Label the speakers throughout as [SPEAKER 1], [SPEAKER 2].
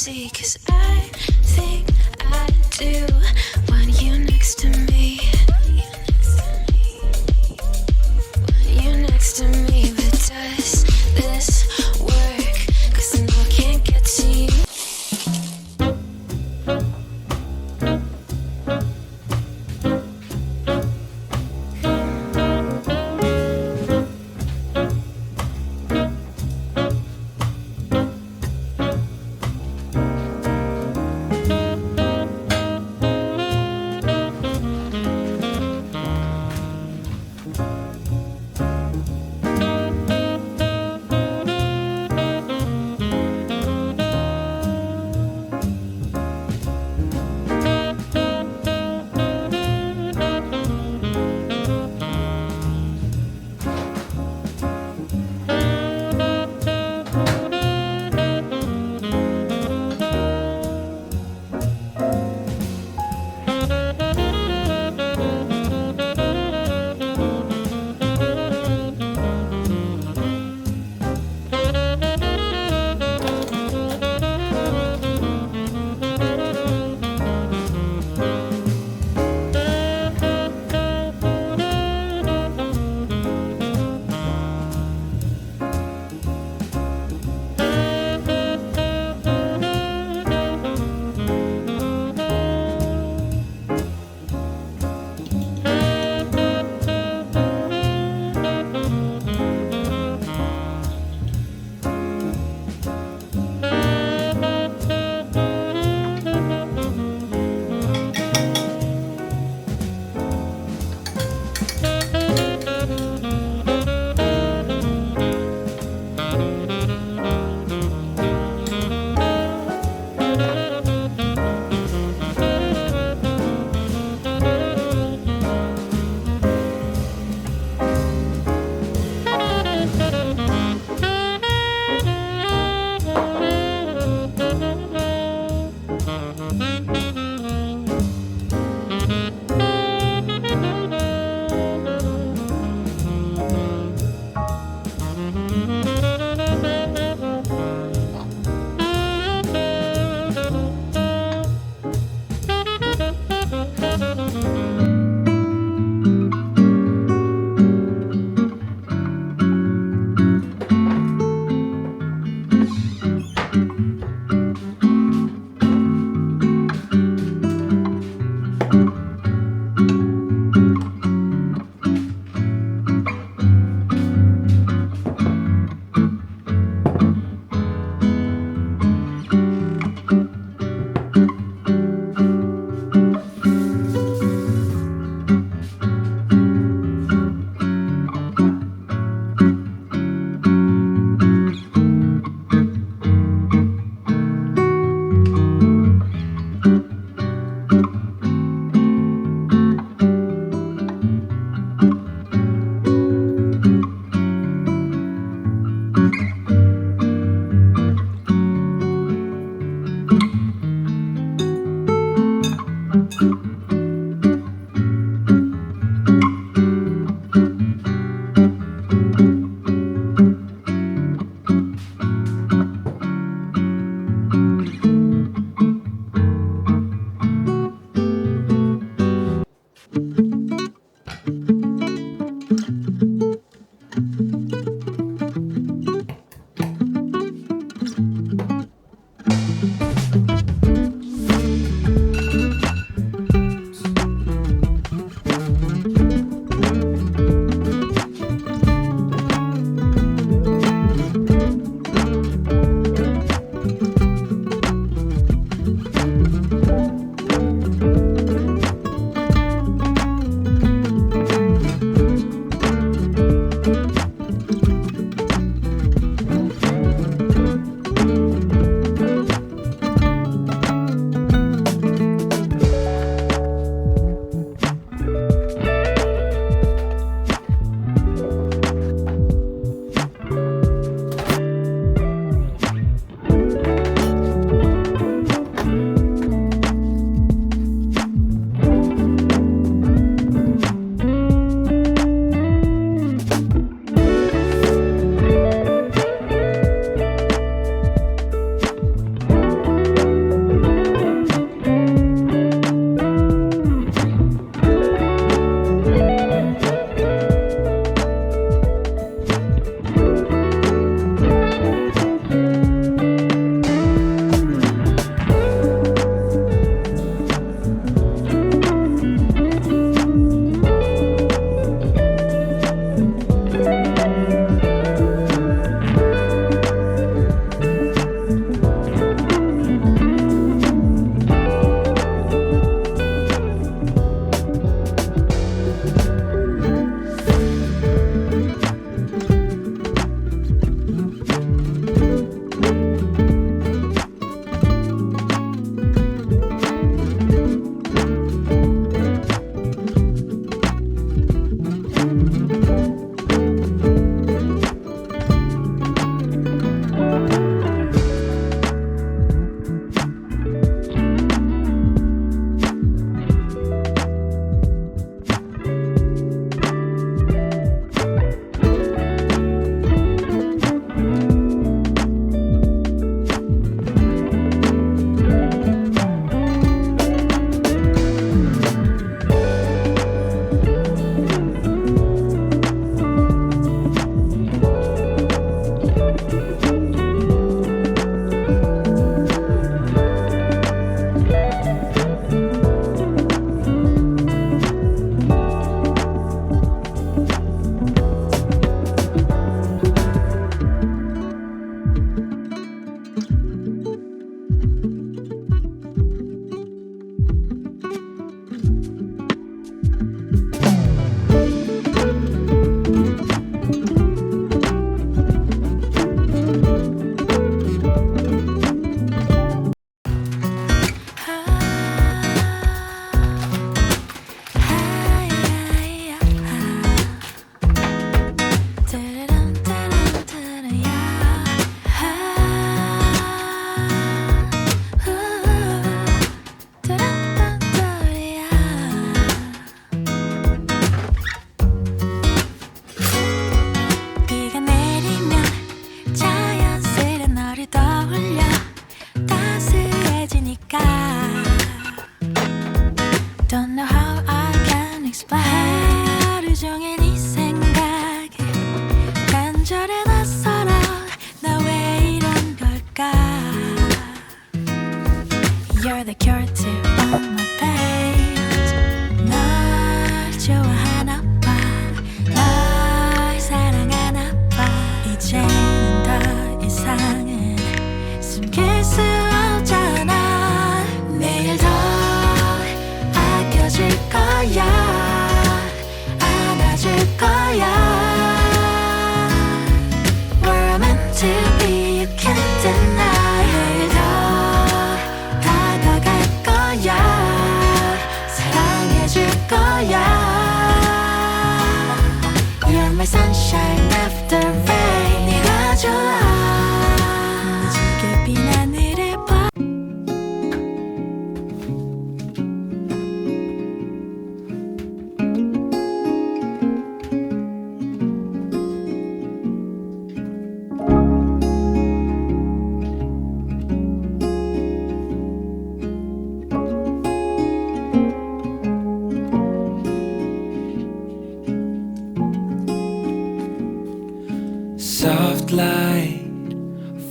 [SPEAKER 1] see, 'cause I think I do want you next to me. Want you next to me, but does this work? 'Cause I know I can't get to you.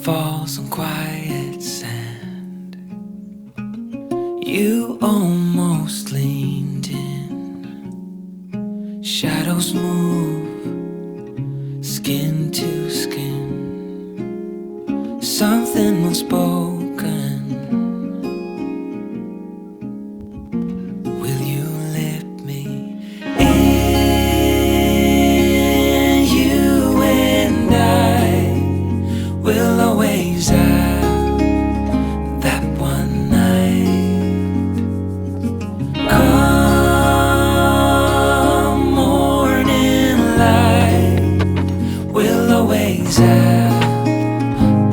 [SPEAKER 1] falls on quiet sand. You almost leaned in. Shadows move, skin to skin. Something unspoken. Will you let me in? You and I will always have that one night. Come morning light, we'll always have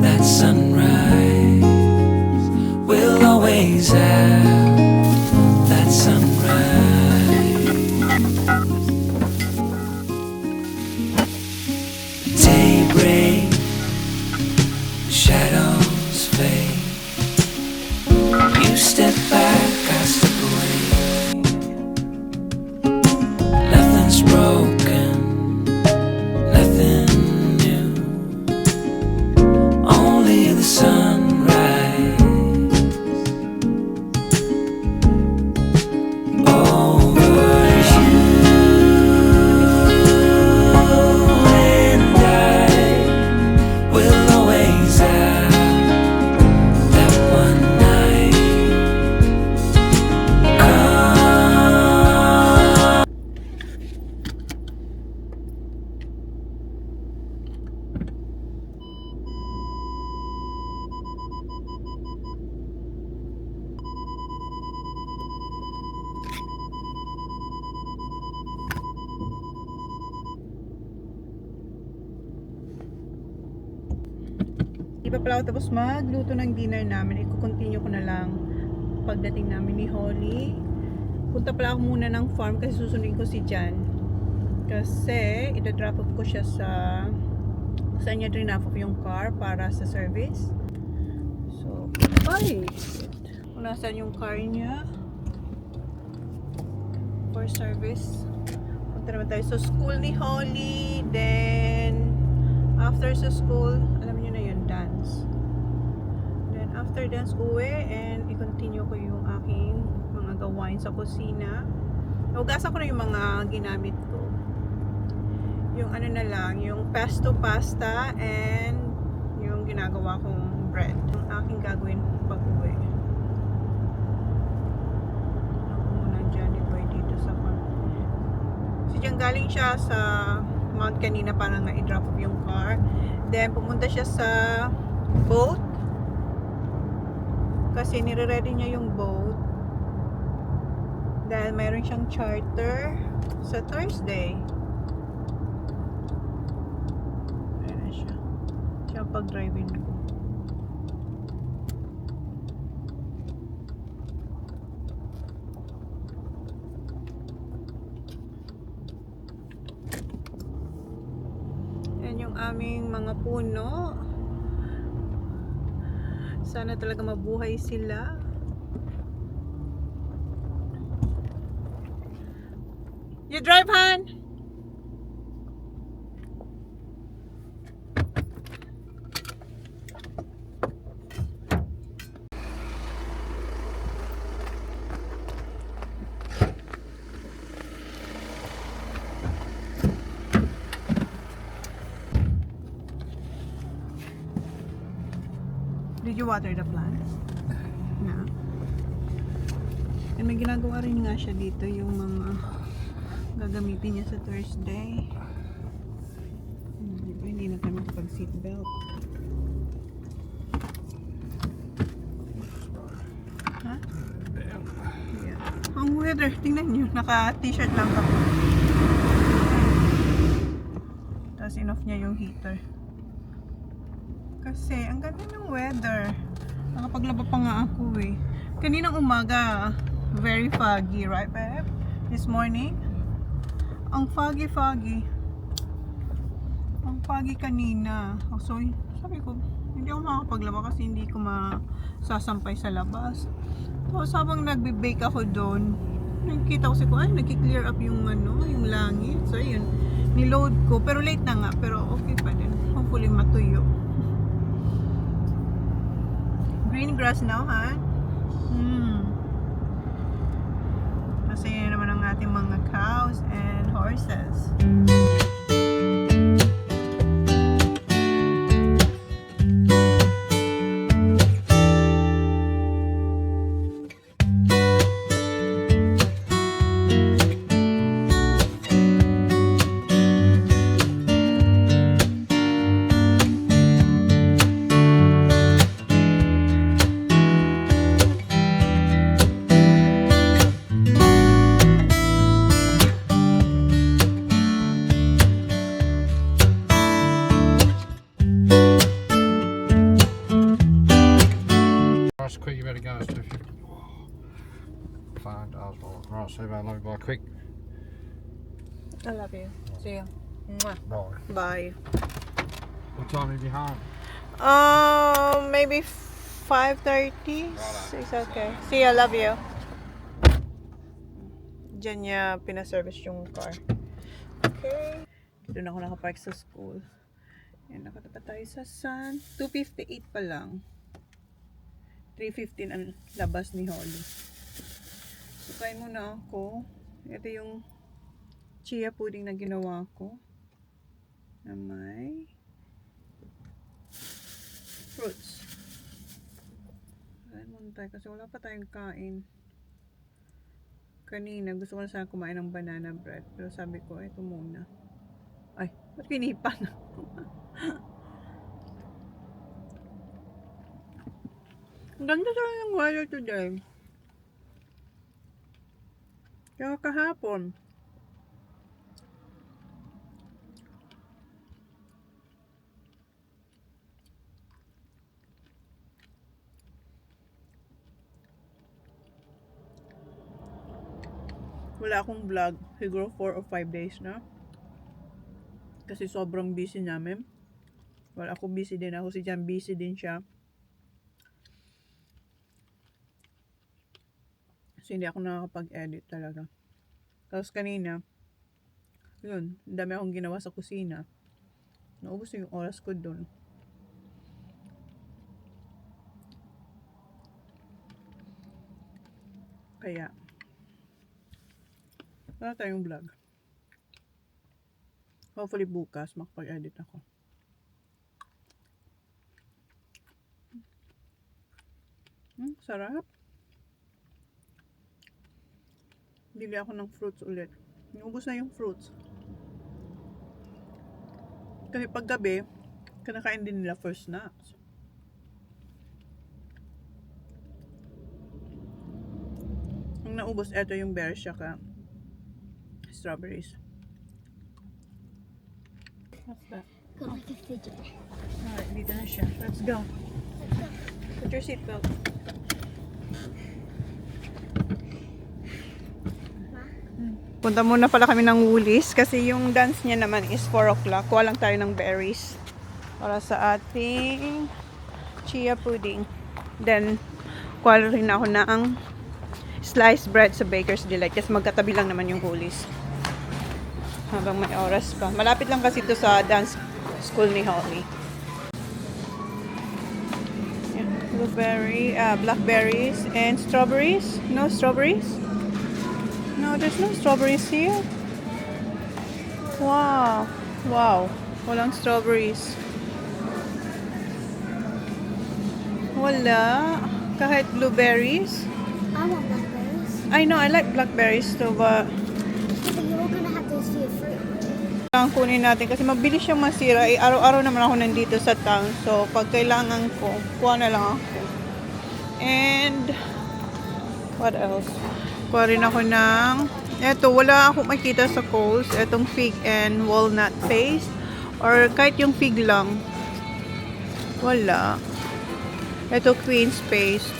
[SPEAKER 1] that sunrise. We'll always have that sunrise. Daybreak, shadows fade. You step back, I step away. Nothing's broken, nothing new. Only the sunrise. Over you and I will always have that one night. Come.
[SPEAKER 2] Di pa pala ako tapos magluto ng dinner namin. I-continue ko na lang pagdating namin ni Holly. Punta pala ako muna ng farm kasi susundin ko si Jan. Kasi ida-drop off ko siya sa saan niya drop off yung car para sa service. So, ay! Kung nasaan yung car niya for service. Punta naman tayo sa school ni Holly. Then, after sa school, alam niyo na yun, dance. Then after dance, uwi and i-continue ko yung aking mga gawain sa kusina. Hugasan ko na yung mga ginamit ko. Yung ano na lang, yung pesto pasta and yung ginagawa kong bread. Yung aking gagawin pag uwi. Ako muna dyan, boy dito sa farm. Si Jan galing siya sa Mount kanina para nga i-drop off yung car. Then pumunta siya sa boat kasi nire-ready niya yung boat dahil mayroon siyang charter sa Thursday. Ayan na siya. Siya ang pag-driving ko. Yung aming mga puno, sana talaga mabuhay sila. You drive, Han? Did you water the plants? Na. And may ginagawa rin nga siya dito yung mga gagamitin niya sa Thursday. Diba, hindi na tayo makapag-seatbelt. Ha? Yeah. Ang weather, tingnan nyo. Naka-t-shirt lang ako. Tapos in-off niya yung heater. Kasi ang ganda ng weather. Nakapaglaba pa nga ako eh. Kaninang umaga, very foggy, right babe? This morning, ang foggy. Ang foggy kanina. So, sabi ko, hindi ako makakapaglaba kasi hindi ko masasampay sa labas. Tapos habang nagbe-bake ako doon, nakikita ko ay nagki-clear up yung yung langit. So, ayun, niload ko. Pero late na nga, pero okay pa din. Hopefully matuyo. eating grass now, huh? Kasi yun naman ang ating mga cows and horses.
[SPEAKER 3] Ross, quick, you better go. It's 2:50. Find Oswald. Right, see you, mate. Love you, bye. Quick.
[SPEAKER 2] I love you. See you. Mwah.
[SPEAKER 3] Bye.
[SPEAKER 2] Bye.
[SPEAKER 3] What time will you be home?
[SPEAKER 2] Maybe 5:30. It's okay. See you. I love you. Diyan niya pinaservice yung car. Okay. Doon ako nakapark sa school. Ayan, nakatapat tayo sa sun. 2:58 pa lang. 3:15 ang labas ni Holly. So, kain muna ako. Ito yung chia pudding na ginawa ko. Na may fruits. Kain muna tayo kasi wala pa tayong kain. Kanina gusto ko na sana kumain ng banana bread. Pero sabi ko, ito muna. Ay, ba't kinipan? Ang ganda talaga ng weather today. Kaya kahapon. Wala akong vlog. Siguro 4 or 5 days na. Kasi sobrang busy namin. Wala ako busy din ako. Si Jan busy din siya. So, hindi ako nakakapag-edit talaga. Tapos kanina, yun, dami akong ginawa sa kusina. Naubos yung oras ko dun. Kaya, wala tayong vlog. Hopefully bukas, makapag-edit ako. Sarap. Bili ako ng fruits ulit. Naubos na yung fruits. Kasi pag gabi, kinakain din nila for snacks. Ang naubos, eto yung berries saka strawberries. What's that?
[SPEAKER 4] Got like a fidget.
[SPEAKER 2] Alright, dito na siya. Let's go. Put your seatbelt. Punta muna pala kami ng Woolies kasi yung dance niya naman is 4 o'clock. Kuha lang tayo ng berries para sa ating chia pudding. Then, kuha rin ako ng sliced bread sa Baker's Delight kasi magkatabi lang naman yung Woolies. Habang may oras pa. Malapit lang kasi ito sa dance school ni Holly. Blueberry, blackberries and strawberries. No strawberries? No, there's no strawberries here. Wow. Wow. Walang strawberries. Wala. Kahit blueberries.
[SPEAKER 4] I want blackberries.
[SPEAKER 2] I know, I like blackberries too, but
[SPEAKER 4] But you're gonna have those for your fruit.
[SPEAKER 2] kailangan kunin natin kasi mabilis siyang masira. Araw-araw naman ako nandito sa town. So, pag kailangan ko, kuha na lang ako. And, what else? Kuha rin ako ng, eto, wala ako makita sa Kohl's. Etong fig and walnut paste. Or kahit yung fig lang. Wala. Eto, queen's paste.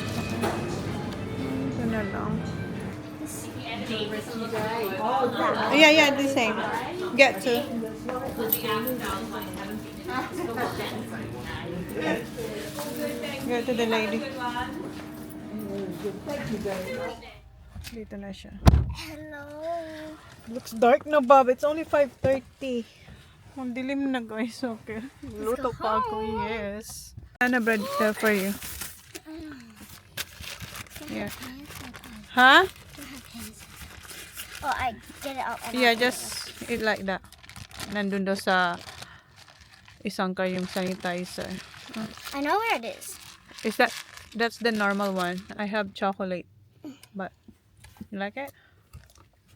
[SPEAKER 2] Ito na lang. Yeah, the same. Get to. Go to the lady. Dito na siya.
[SPEAKER 4] Hello.
[SPEAKER 2] Looks dark na, Bob. It's only 5:30. Ang dilim na, guys. Okay. Luto pa ako, yes. Banana bread for you. Yeah.
[SPEAKER 4] Hands sometimes.
[SPEAKER 2] Huh?
[SPEAKER 4] Don't have hands. Oh, I get it up. And
[SPEAKER 2] Yeah,
[SPEAKER 4] I put it
[SPEAKER 2] just eat like that. Nandun daw sa isang car yung sanitizer.
[SPEAKER 4] up. I know where it is.
[SPEAKER 2] Is that's the normal one? I have chocolate. But you like it?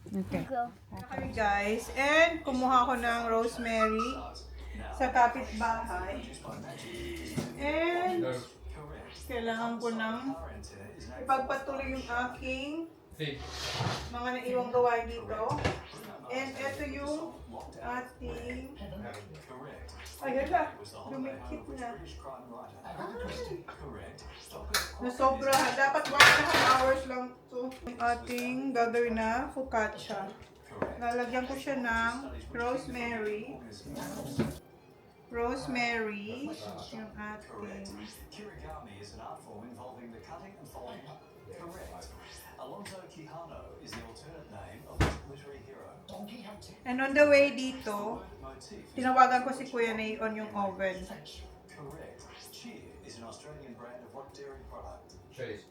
[SPEAKER 2] Okay.
[SPEAKER 4] Go.
[SPEAKER 2] Kami guys, and kumuha ko ng rosemary sa kapitbahay. And kailangan ko ng ipagpatuloy yung aking mga naiwang gawain dito. And ito yung ating... Ayun na, lumikit na. Nasobra. Dapat 1.5 hours lang ito. Yung ating gagawin na focaccia. Lalagyan ko siya ng rosemary. Rosemary. Yung ating... And on the way dito, tinawagan ko si Kuya na on yung oven.
[SPEAKER 5] Correct. Cheer is an Australian brand of what dairy product?
[SPEAKER 3] Cheese.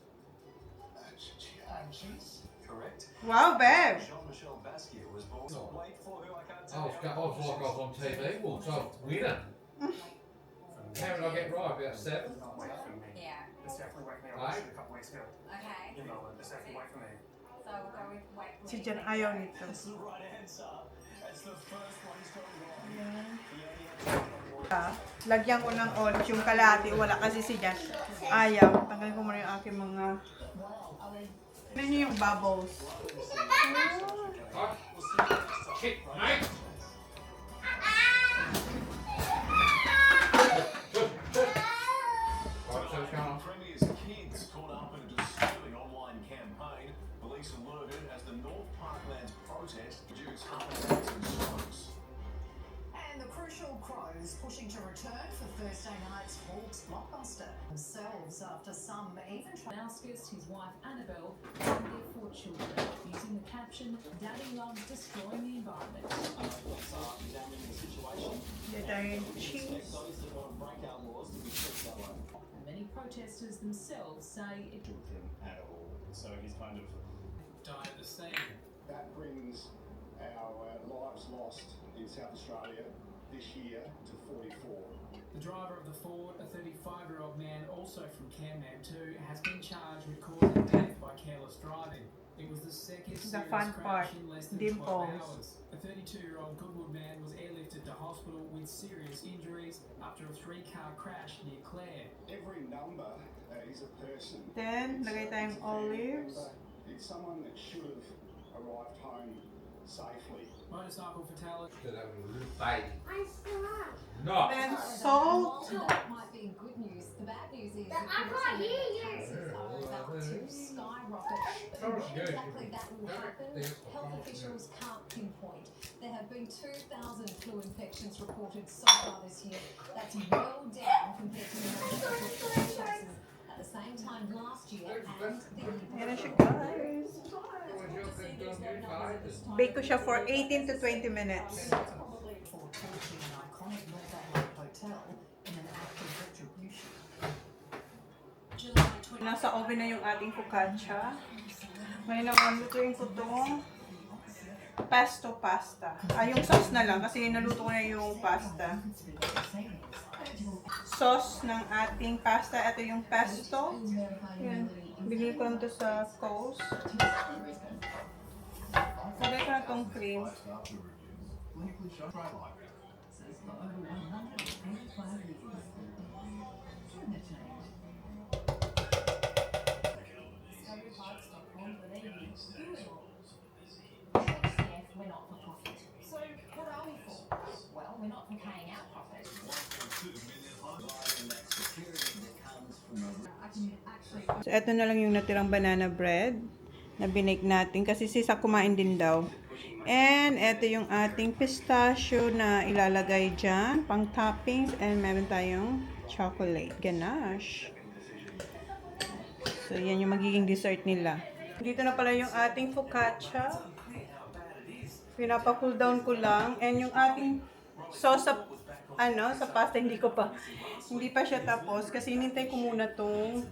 [SPEAKER 5] Cheese. Correct.
[SPEAKER 2] Wow, babe!
[SPEAKER 5] Jean-Michel Basquiat was born. Wait for who I can't
[SPEAKER 3] I
[SPEAKER 5] tell
[SPEAKER 3] was like I was on TV once. I was winning. How did I get right? About 7?
[SPEAKER 6] Yeah.
[SPEAKER 7] It's definitely wait for me. I
[SPEAKER 3] Right.
[SPEAKER 7] watched it a couple weeks ago.
[SPEAKER 6] Okay.
[SPEAKER 7] In Melbourne. It's definitely wait for me.
[SPEAKER 6] So we'll go with wait for
[SPEAKER 2] Si
[SPEAKER 6] me.
[SPEAKER 2] Jan ayaw nito.
[SPEAKER 5] That's the right answer. That's the first one he's got wrong.
[SPEAKER 2] Lagyan ko ng orange yung kalahati. Wala kasi si Jan. Ayaw. Tanggalin ko muna yung aking mga... Ano niyo yung bubbles?
[SPEAKER 3] Shit, mate. Right, so it's going on.
[SPEAKER 5] Premier's kids caught up in a disturbing online campaign. Police alerted as the North Parklands protest produced hundreds of strokes.
[SPEAKER 8] And the crucial Crows pushing to return for Thursday night's Hawks blockbuster themselves after some even
[SPEAKER 9] Damascus, his wife Annabelle, and their 4 children, using the caption, "Daddy loves destroying the environment."
[SPEAKER 2] Did I cheese?
[SPEAKER 9] And many protesters themselves say it
[SPEAKER 10] children at all. So he's kind of
[SPEAKER 3] Died the same.
[SPEAKER 10] that brings our lives lost in South Australia this year to 44.
[SPEAKER 11] The driver of the Ford, a 35-year-old man also from Camden too, has been charged with causing death by careless driving. It was the second
[SPEAKER 2] The
[SPEAKER 11] serious
[SPEAKER 2] fun
[SPEAKER 11] crash
[SPEAKER 2] part,
[SPEAKER 11] in less than 12
[SPEAKER 2] dimples.
[SPEAKER 11] hours. A 32-year-old Goodwood man was airlifted to hospital with serious injuries after a 3-car crash near Clare.
[SPEAKER 10] Every number is a person.
[SPEAKER 2] Then, lagay tayong olives.
[SPEAKER 10] It's someone that should have arrived home safely.
[SPEAKER 11] Motorcycle fatality.
[SPEAKER 3] To that little baby.
[SPEAKER 4] I saw.
[SPEAKER 3] No.
[SPEAKER 2] Then salt.
[SPEAKER 8] that might be good news. The bad news is
[SPEAKER 4] But I can't hear you.
[SPEAKER 8] cases are about to skyrocket. But when exactly that will happen, health officials can't pinpoint. There have been 2,000 flu infections reported so far this year. That's well down compared to the number of cases at the same time last year and the year
[SPEAKER 2] Yan na siya,
[SPEAKER 8] before.
[SPEAKER 2] guys. Bake ko siya for 18 to 20 minutes.
[SPEAKER 8] Probably for torching an iconic North Adelaide hotel in an act of retribution.
[SPEAKER 2] Nasa oven na yung ating focaccia. May naman lutuin ko itong pesto pasta. Yung sauce na lang kasi naluto ko na yung pasta. Sauce ng ating pasta. Ito yung pesto. Yan. Bigyan ko lang ito sa Coles. Lagay ko na itong cream.
[SPEAKER 8] We're not for profit. So what are we for? Well, we're not for paying out profit. I can actually
[SPEAKER 2] So, ito na lang yung natirang banana bread na binake natin kasi si Sa kumain din daw. And ito yung ating pistachio na ilalagay dyan, pang toppings, and meron tayong chocolate ganache. So, yan yung magiging dessert nila. Dito na pala yung ating focaccia. Pinapa-cool down ko lang. And yung ating sauce sa, sa pasta, hindi pa siya tapos kasi hinintay ko muna tong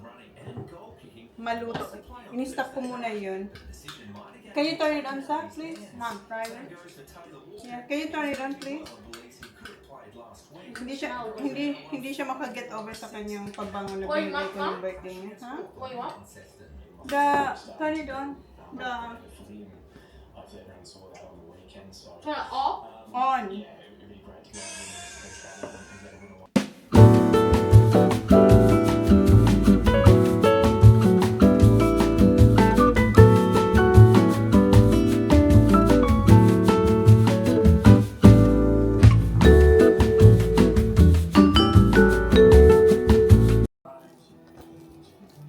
[SPEAKER 2] maluto. In-stop ko muna yun. Can you turn it on, Zach, please? Mom, private. Yeah, can you turn it on, please? Hindi siya maka-get over sa kanyang pagbangon na binigay ko ng birthday niya. Ha? Turn it on.
[SPEAKER 6] Turn it off?
[SPEAKER 2] On.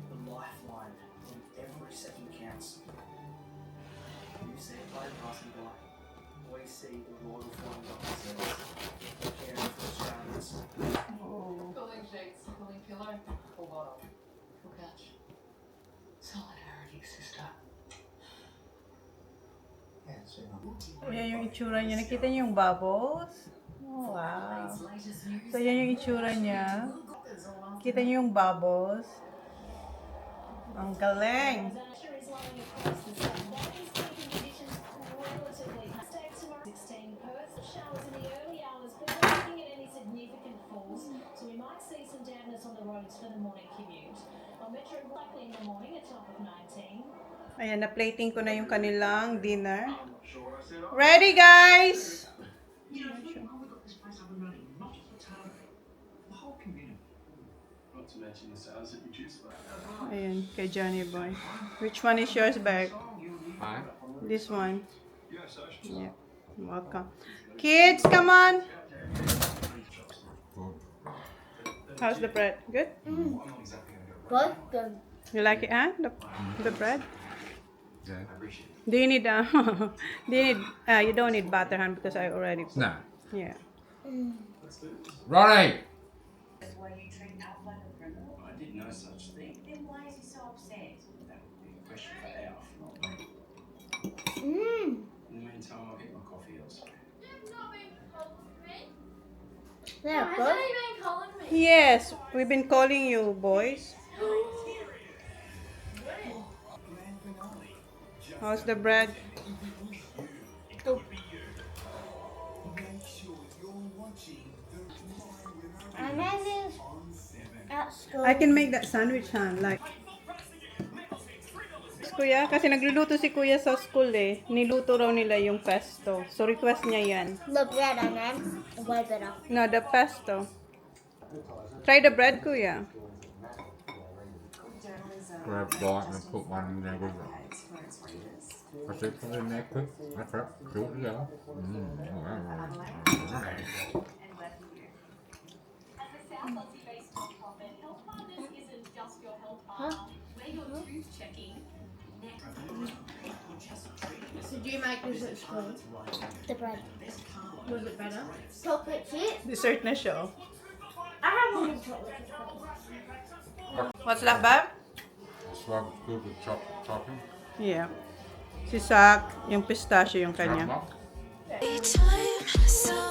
[SPEAKER 11] The lifeline when every second counts. You see a play passing by. We see the royal flying officers caring for Australians.
[SPEAKER 6] Cooling sheets, cooling pillow, full bottle, full couch. Solidarity, sister.
[SPEAKER 2] Ayan yung itsura niya. Nakita niyo yung bubbles? Oh, wow. So, yan yung itsura niya. Kita niyo yung bubbles? Ang galing! Ayan, na-plating ko na yung kanilang dinner. Ready, guys! Ayan, kay Johnny Boy. Which one is yours, Bag?
[SPEAKER 3] Mine.
[SPEAKER 2] This one. Yeah. Welcome. Kids, come on! How's the bread? Good?
[SPEAKER 4] Good, good.
[SPEAKER 2] You like it, huh? The bread?
[SPEAKER 3] Yeah.
[SPEAKER 2] Do you need, you don't need butter, huh? Because I already put.
[SPEAKER 3] No.
[SPEAKER 2] Yeah.
[SPEAKER 3] Ronnie!
[SPEAKER 11] I did no such thing.
[SPEAKER 6] Then why is he so upset?
[SPEAKER 11] That would be a question for Alf, not me.
[SPEAKER 4] Mmm.
[SPEAKER 11] In the meantime, I'll get my coffee elsewhere.
[SPEAKER 4] They're good.
[SPEAKER 2] Yes, we've been calling you, boys. How's the bread?
[SPEAKER 4] I'm having at school.
[SPEAKER 2] I can make that sandwich, huh? Like, Kuya, kasi nagluluto si Kuya sa school eh. Niluto raw nila yung pesto. So, request niya yan.
[SPEAKER 4] The bread and then wipe it off.
[SPEAKER 2] No, the pesto. Try the bread, Kuya.
[SPEAKER 3] Grab bite and put one in there with it. I said, put it in there quick. That's right. Do it together.
[SPEAKER 4] Did you make this at school? The bread.
[SPEAKER 6] Was it better?
[SPEAKER 4] Chocolate chip?
[SPEAKER 2] Dessert na show.
[SPEAKER 4] I have one with chocolate chip.
[SPEAKER 2] What's that, Bab?
[SPEAKER 3] Swab good with topping.
[SPEAKER 2] Yeah. Si Sak, yung pistachio yung kanya.
[SPEAKER 3] Snap
[SPEAKER 1] Time, so